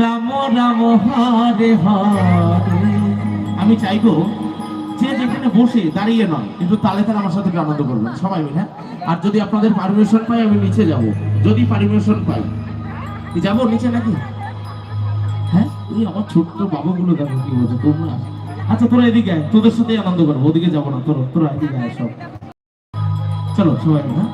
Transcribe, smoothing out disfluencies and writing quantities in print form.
রাম রাম হরে হরে। আমি চাইবো যে যেখানে বসে দাঁড়িয়ে নয়, কিন্তু তালে তালে আমার সাথে আনন্দ করবেন সবাই মিলে। আর যদি আপনাদের পারমিশন পাই আমি নিচে যাব, যদি পারমিশন পাই যাবো নিচে নাকি? হ্যাঁ, এই আমার ছোট্ট বাবুগুলো দেখো কি বলছে তোমরা। আচ্ছা তোরা এদিকে আয়, তোদের সাথে আনন্দ করবো, ওদিকে যাবো না, তোরা তোরা এদিকে আয় সব। চলো সবাই মিলে।